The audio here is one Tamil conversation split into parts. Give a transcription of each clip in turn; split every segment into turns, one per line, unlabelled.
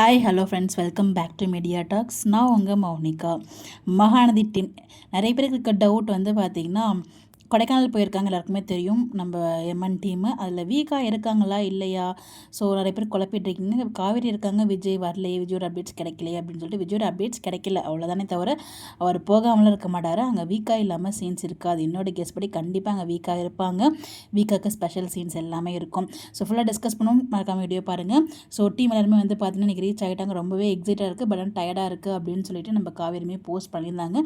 Hi hello friends, welcome back to media talks. நான் உங்கள் மௌனிகா. மகாநதி டீம் நிறைய பேருக்கு இருக்க டவுட் வந்து பார்த்திங்கன்னா, கொடைக்கானல் போயிருக்காங்க, எல்லாருக்குமே தெரியும். நம்ம எம்என் டீமு அதில் வீக்காக இருக்காங்களா இல்லையா? ஸோ நிறைய பேர் குழப்பிட்டு இருக்கீங்க. காவேரி இருக்காங்க, விஜய் வரலையே, விஜயோட அப்டேட்ஸ் கிடைக்கலையே அப்படின்னு சொல்லிட்டு. விஜயோட அப்டேட்ஸ் கிடைக்கல அவ்வளோதானே தவிர அவர் போகாமலும் இருக்க மாட்டார். அங்கே வீக்காக இல்லாமல் சீன்ஸ் இருக்காது. என்னோட கெஸ் படி கண்டிப்பாக அங்கே வீக்காக இருப்பாங்க. வீக்காக ஸ்பெஷல் சீன்ஸ் எல்லாமே இருக்கும். ஸோ ஃபுல்லாக டிஸ்கஸ் பண்ணுவோம். மறக்காம வீடியோ பாருங்கள். ஸோ டீம் எல்லாருமே வந்து பார்த்தீங்கன்னா இன்றைக்கி ரீச் ஆகிட்டாங்க. ரொம்பவே எக்ஸைட்டாக இருக்குது, பட் டயர்டாக இருக்குது அப்படின்னு சொல்லிட்டு நம்ம காவேரியுமே போஸ்ட் பண்ணியிருந்தாங்க.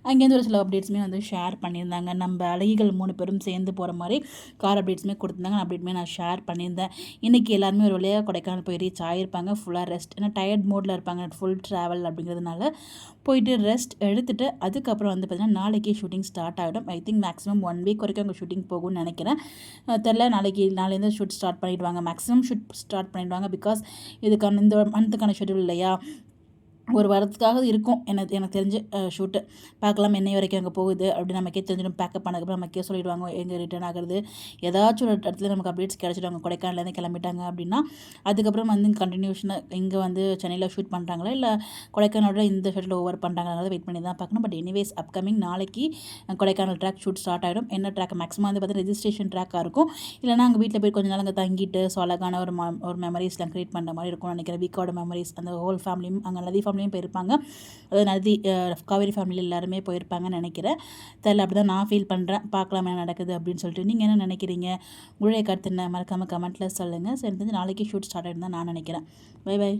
அங்கேருந்து ஒரு சில அப்டேட்ஸுமே வந்து ஷேர் பண்ணியிருந்தாங்க. நம்ம அழகிகள் 3 பேரும் சேர்ந்து போகிற மாதிரி கார் அப்டேட்ஸுமே கொடுத்துருந்தாங்க. அப்டேட்டுமே நான் ஷேர் பண்ணியிருந்தேன். இன்றைக்கி எல்லாருமே ஒரு வழியாக கொடைக்கானல் போய் ரீச் ஆகியிருப்பாங்க. ஃபுல்லாக ரெஸ்ட், ஏன்னா டயர்ட் மோடில் இருப்பாங்க. ஃபுல் ட்ராவல் அப்படிங்கிறதுனால போயிட்டு ரெஸ்ட் எடுத்துகிட்டு அதுக்கப்புறம் வந்து பார்த்திங்கன்னா நாளைக்கு ஷூட்டிங் ஸ்டார்ட் ஆகிடும். ஐ திங்க் மேக்ஸிமம் 1 வீக் வரைக்கும் அங்கே ஷூட்டிங் போகும்னு நினைக்கிறேன். தெரில, நாளைலேருந்து ஷூட் ஸ்டார்ட் பண்ணிவிடுவாங்க. மேக்ஸிமம் ஷூட் ஸ்டார்ட் பண்ணிவிடுவாங்க. பிகாஸ் இதுக்கான இந்த மந்த்துக்கான ஷெட்யூல் இல்லையா, ஒரு வாரத்துக்காக இருக்கும் எனக்கு தெரிஞ்சு ஷூட்டு. பார்க்கலாம் என்னை வரைக்கும் அங்கே போகுது அப்படின்னு நமக்கே தெரிஞ்சிடும். பேக்கப் பண்ணதுக்கப்புறம் நமக்கே சொல்லிவிடுவாங்க எங்கே ரிட்டர்ன் ஆகுறது. ஏதாச்சும் ஒரு இடத்துல நமக்கு அப்டேட்ஸ் கிடச்சிடுவாங்க. கொடைக்கானலேருந்து கிளம்பிட்டாங்க அப்படின்னா அதுக்கப்புறம் வந்து கண்டினியூஷனாக இங்கே வந்து சென்னையில் ஷூட் பண்ணுறாங்களா இல்லை கொடைக்கானலோட இந்த ஷெட்டில் ஓவர் பண்ணுறாங்களா வெயிட் பண்ணி தான் பார்க்கணும். பட் எனிவேஸ் அப்கமிங் நாளைக்கு கொடைக்கானல் ட்ராக் ஷூட் ஸ்டார்ட் ஆகிடும். என்ன ட்ராக் மேக்ஸிமம் வந்து பார்த்தீங்கன்னா ரெஜிஸ்ட்ரேஷன் ட்ராக்காக இருக்கும். இல்லைனா அங்கே வீட்டில் போய் கொஞ்சம் நாள் அங்கே தங்கிட்டு ஸோ அழகான ஒரு மெமரிஸ்லாம் க்ரியேட் பண்ணுற மாதிரி இருக்கும்னு நினைக்கிறேன். வீக்கோட மெமரிஸ், அந்த ஹோல் ஃபேமிலியும் அங்கே நதி ஃபேமிலியும் போயிருப்பாங்க. அதாவது நதி காவேரி ஃபேமிலி எல்லாருமே போயிருப்பாங்கன்னு நினைக்கிறேன். தெரியல, அப்படி தான் நான் ஃபீல் பண்ணுறேன். பார்க்கலாம் என்ன நடக்குது அப்படின்னு சொல்லிட்டு. நீங்கள் என்ன நினைக்கிறீங்க? உங்களுடைய கருத்து என்ன? மறக்காமல் கமெண்ட்டில் சொல்லுங்கள். சரி, தெரிஞ்சு நாளைக்கு ஷூட் ஸ்டார்ட் ஆகிடும் தான் நான் நினைக்கிறேன். Bye by.